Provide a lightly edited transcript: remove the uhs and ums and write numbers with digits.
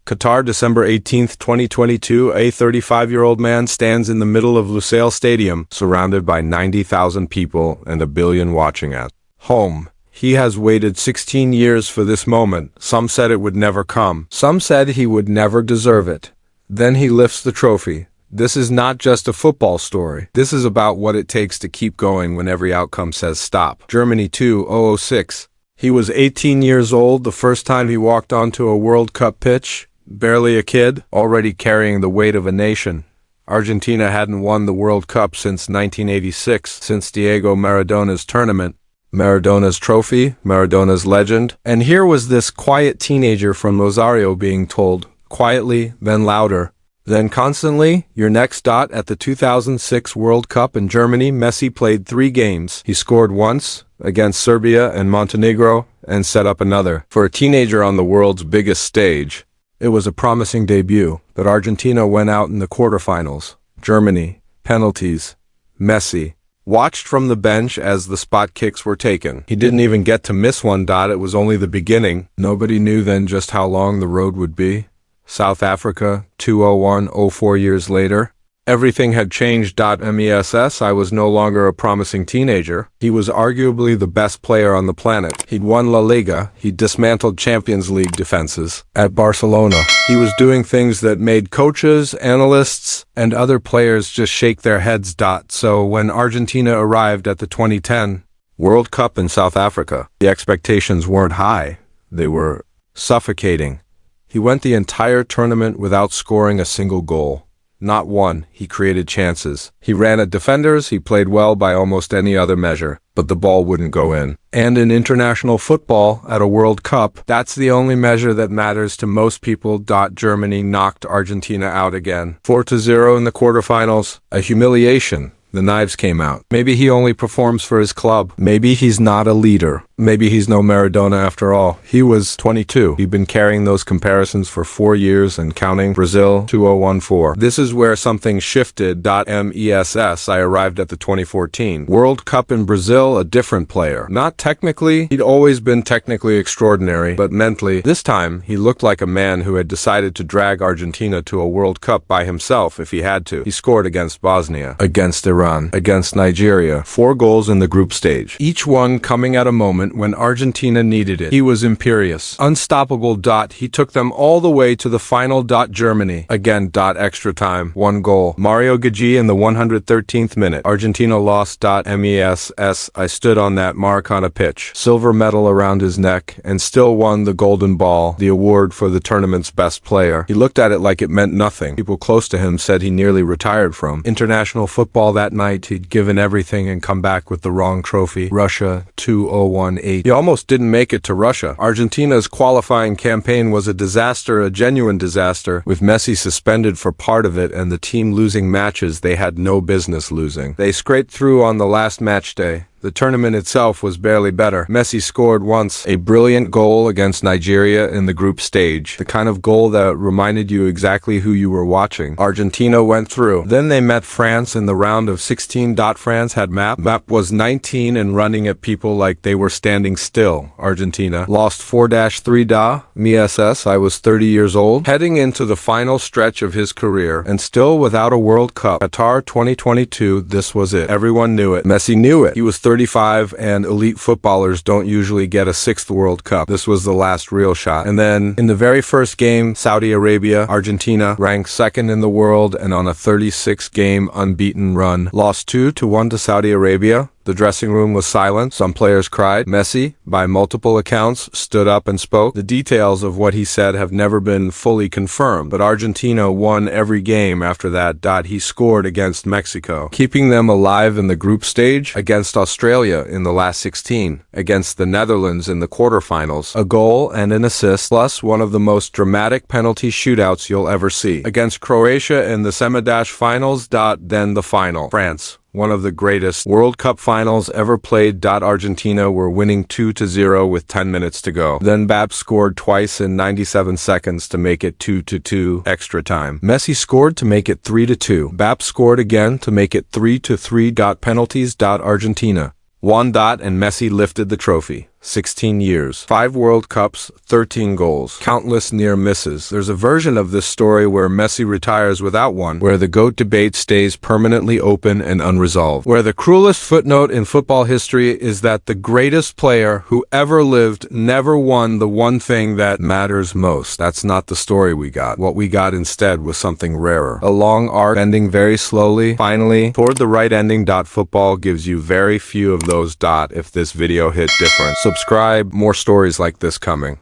Qatar, December 18, 2022. A 35-year-old man stands in the middle of Lusail Stadium, surrounded by 90,000 people and a billion watching at home. He has waited 16 years for this moment. Some said it would never come. Some said he would never deserve it. Then he lifts the trophy. This is not just a football story. This is about what it takes to keep going when every outcome says stop. Germany 2006. He was 18 years old the first time he walked onto a World Cup pitch. Barely a kid, already carrying the weight of a nation. Argentina hadn't won the World Cup since 1986, since Diego Maradona's tournament. Maradona's trophy, Maradona's legend. And here was this quiet teenager from Rosario being told, quietly, then louder, then constantly, your next dot. At the 2006 World Cup in Germany, Messi played 3 games. He scored once, against Serbia and Montenegro, and set up another. For a teenager on the world's biggest stage, it was a promising debut, but Argentina went out in the quarterfinals. Germany, penalties. Messi watched from the bench as the spot kicks were taken. He didn't even get to miss one. It was only the beginning. Nobody knew then just how long the road would be. South Africa, 2001, 04 years later. Everything had changed. MESS, I was no longer a promising teenager. He was arguably the best player on the planet. He'd won La Liga. He'd dismantled Champions League defenses. At Barcelona, he was doing things that made coaches, analysts, and other players just shake their heads. So when Argentina arrived at the 2010 World Cup in South Africa, the expectations weren't high. They were suffocating. He went the entire tournament without scoring a single goal. Not one. He created chances. He ran at defenders. He played well by almost any other measure, but the ball wouldn't go in. And in international football, at a World Cup, that's the only measure that matters to most people. Germany knocked Argentina out again. 4-0 in the quarterfinals. A humiliation. The knives came out. Maybe he only performs for his club. Maybe he's not a leader. Maybe he's no Maradona after all. He was 22. He'd been carrying those comparisons for 4 years and counting. Brazil, 2014. This is where something shifted. MESS, I arrived at the 2014 World Cup in Brazil, a different player. Not technically. He'd always been technically extraordinary, but mentally, this time, he looked like a man who had decided to drag Argentina to a World Cup by himself if he had to. He scored against Bosnia, against Iran, against Nigeria. 4 goals in the group stage. Each one coming at a moment when Argentina needed it. He was imperious, unstoppable. He took them all the way to the final. Germany, again. Extra time, 1 goal. Mario Gaggi in the 113th minute. Argentina lost. MESS, I stood on that mark on a pitch. Silver medal around his neck, and still won the Golden Ball, the award for the tournament's best player. He looked at it like it meant nothing. People close to him said he nearly retired from international football that night. He'd given everything and come back with the wrong trophy. Russia, 2018. He almost didn't make it to Russia. Argentina's qualifying campaign was a disaster, a genuine disaster, with Messi suspended for part of it and the team losing matches they had no business losing. They scraped through on the last match day. The tournament itself was barely better. Messi scored once, a brilliant goal against Nigeria in the group stage. The kind of goal that reminded you exactly who you were watching. Argentina went through. Then they met France in the round of 16. France had Map was 19 and running at people like they were standing still. Argentina lost 4-3. MESS, I was 30 years old, heading into the final stretch of his career, and still without a World Cup. Qatar 2022, this was it. Everyone knew it. Messi knew it. He was 35, and elite footballers don't usually get a 6th World Cup. This was the last real shot. And then, in the very first game, Saudi Arabia, Argentina, ranked 2nd in the world and on a 36-game unbeaten run, lost 2-1 to Saudi Arabia. The dressing room was silent. Some players cried. Messi, by multiple accounts, stood up and spoke. The details of what he said have never been fully confirmed, but Argentina won every game after that. He scored against Mexico, keeping them alive in the group stage, against Australia in the last 16, against the Netherlands in the quarterfinals, a goal and an assist, plus one of the most dramatic penalty shootouts you'll ever see, against Croatia in the semi-finals. Then the final. France, one of the greatest World Cup finals ever played. Argentina were winning 2-0 with 10 minutes to go. Then Mbappe scored twice in 97 seconds to make it 2-2 extra time. Messi scored to make it 3-2. Mbappe scored again to make it 3-3. Penalties. Argentina won. And Messi lifted the trophy. 16 years, 5 World Cups, 13 goals, countless near misses. There's a version of this story where Messi retires without one, where the GOAT debate stays permanently open and unresolved, where the cruelest footnote in football history is that the greatest player who ever lived never won the one thing that matters most. That's not the story we got. What we got instead was something rarer. A long arc ending very slowly, finally, toward the right ending. Football gives you very few of those. If this video hit different, subscribe, more stories like this coming.